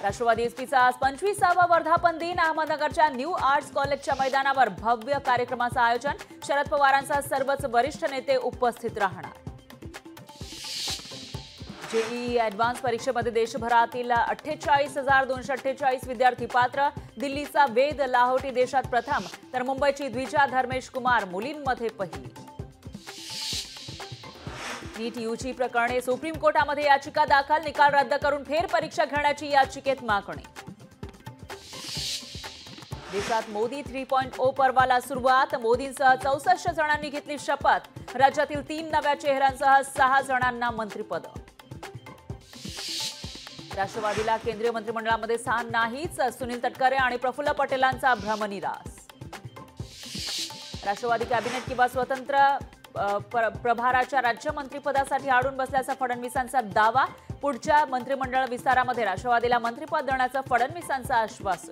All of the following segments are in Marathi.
राष्ट्रवादी एसपीचा आज 25वा वर्धापन दिन. अहमदनगरच्या न्यू आर्ट्स कॉलेजच्या मैदानावर भव्य कार्यक्रमाचं आयोजन. शरद पवारांसह सर्वच वरिष्ठ नेते उपस्थित राहणार. जेईई ॲडव्हान्स परीक्षेमध्ये देशभरातील 48,248 विद्यार्थी पात्र. दिल्लीचा वेद लाहोटी देशात प्रथम, तर मुंबईची द्विजा धर्मेश कुमार मुलींमध्ये पहिली. नीट यूजी प्रकरणी सुप्रीम कोर्टामध्ये याचिका दाखल. निकाल रद्द करून फेरपरीक्षा घेण्याची याचिकेत मागणी. देशात मोदी 3.0 पर्वाला सुरुवात. मोदींसह 64 जणांनी घेतली शपथ. राज्यातील 3 नव्या चेहऱ्यांसह 6 जणांना मंत्रिपद. राष्ट्रवादीला केंद्रीय मंत्रिमंडळामध्ये स्थान नाहीच. सुनील तटकरे आणि प्रफुल्ल पटेलांचा भ्रमनिरास. राष्ट्रवादी कॅबिनेट किंवा स्वतंत्र प्रभाराच्या राज्यमंत्रीपदासाठी आडून बसल्याचा फडणवीसांचा दावा. पुढच्या मंत्रिमंडळ विस्तारामध्ये राष्ट्रवादीला मंत्रिपद देण्याचं फडणवीसांचं आश्वासन.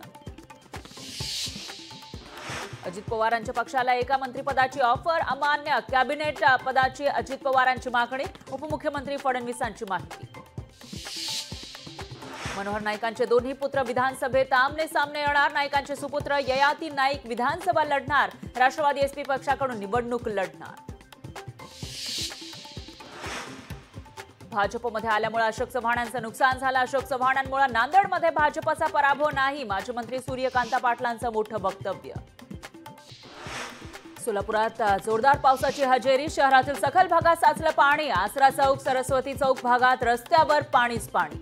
अजित पवारांच्या पक्षाला एका मंत्रिपदाची ऑफर. अमान्य. कॅबिनेट पदाची अजित पवारांची मागणी. उपमुख्यमंत्री फडणवीसांची माहिती. मनोहर नाईकांचे दोन्ही पुत्र विधानसभेत आमने सामने येणार. नाईकांचे सुपुत्र ययाती नाईक विधानसभा लढणार. राष्ट्रवादी एसपी पक्षाकडून निवडणूक लढणार. भाजपमध्ये आल्यामुळे अशोक चव्हाणांचं नुकसान झालं. अशोक चव्हाणांमुळे नांदेडमध्ये भाजपचा पराभव नाही. माजी मंत्री सूर्यकांत पाटलांचं मोठं वक्तव्य. सोलापुरात जोरदार पावसाची हजेरी. शहरातील सखल भागात साचलं पाणी. आसरा चौक, सरस्वती चौक भागात रस्त्यावर पाणीच पाणी.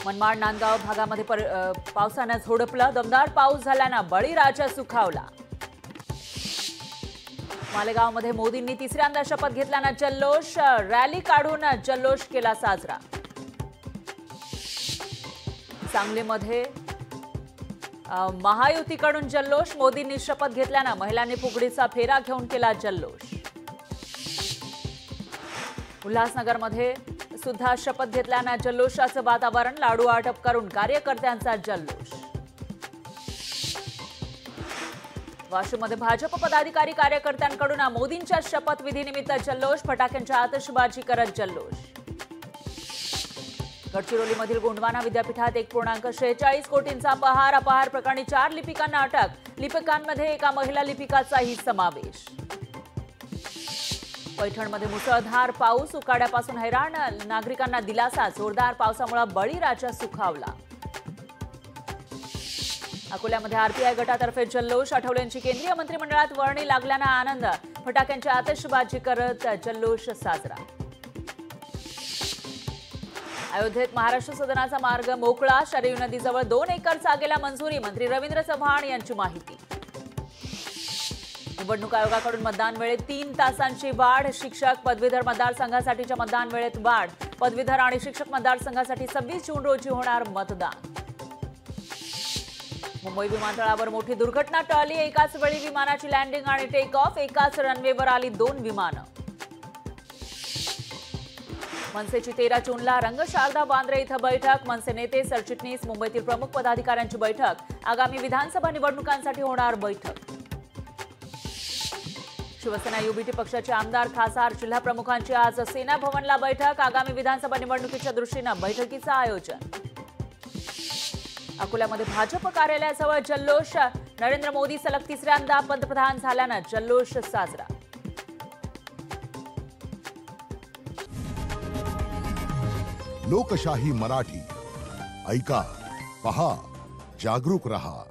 मनमाड, नांदगाव भागामध्ये पावसानं झोडपलं. दमदार पाऊस झाल्यानं बळीराजा सुखावला. मालेगावमध्ये मोदींनी तिसऱ्यांदा शपथ घेतल्यानं जल्लोष. रॅली काढून जल्लोष केला साजरा. सांगलीमध्ये महायुतीकडून जल्लोष. मोदींनी शपथ घेतल्यानं महिलांनी फुगडीचा फेरा घेऊन केला जल्लोष. उल्हासनगरमध्ये सुद्धा शपथ घेतल्यानं जल्लोषाचं वातावरण. लाडू वाटप करून कार्यकर्त्यांचा जल्लोष. वाशिममध्ये भाजप पदाधिकारी कार्यकर्त्यांकडून मोदींच्या शपथविधीनिमित्त जल्लोष. फटाक्यांच्या आतषबाजी करत जल्लोष. गडचिरोलीमधील गोंडवाना विद्यापीठात 1.46 कोटींचा अपहार. अपहार प्रकरणी 4 लिपिकांना अटक. लिपिकांमध्ये एका महिला लिपिकाचाही समावेश. पैठणमध्ये मुसळधार पाऊस. उकाड्यापासून हैराण नागरिकांना दिलासा. जोरदार पावसामुळे बळीराजा सुखावला. अकोल्यामध्ये आरपीआय गटातर्फे जल्लोष. आठवलेंची केंद्रीय मंत्रिमंडळात वर्णी लागल्यानं आनंद. फटाक्यांची आतषबाजी करत जल्लोष साजरा. अयोध्येत महाराष्ट्र सदनाचा मार्ग मोकळा. शरयू नदीजवळ 2 एकर जागेला मंजुरी. मंत्री रवींद्र चव्हाण यांची माहिती. निवडणूक आयोगाकडून मतदान वेळेत 3 तासांची वाढ. शिक्षक पदवीधर मतदारसंघासाठीच्या मतदान वेळेत वाढ. पदवीधर आणि शिक्षक मतदारसंघासाठी 26 जून रोजी होणार मतदान. मुंबई विमानतळावर मोठी दुर्घटना टळली. एकाच वेळी विमानाची लँडिंग आणि टेक ऑफ. एकाच रनवेवर आली 2 विमानं. मनसेची 13 जूनला रंगशारदा वांद्रे इथं बैठक. मनसे नेते, सरचिटणीस, मुंबईतील प्रमुख पदाधिकाऱ्यांची बैठक. आगामी विधानसभा निवडणुकांसाठी होणार बैठक. शिवसेना युबीटी पक्षाचे आमदार, खासदार, जिल्हा प्रमुखांची आज सेना भवनला बैठक. आगामी विधानसभा निवडणुकीच्या दृष्टीनं बैठकीचं आयोजन. अकोल्यामध्ये भाजप कार्यालयाजवळ जल्लोष. नरेंद्र मोदी सलग तिसऱ्यांदा पंतप्रधान झाल्यानं जल्लोष साजरा. लोकशाही मराठी ऐका, पहा, जागरूक रहा.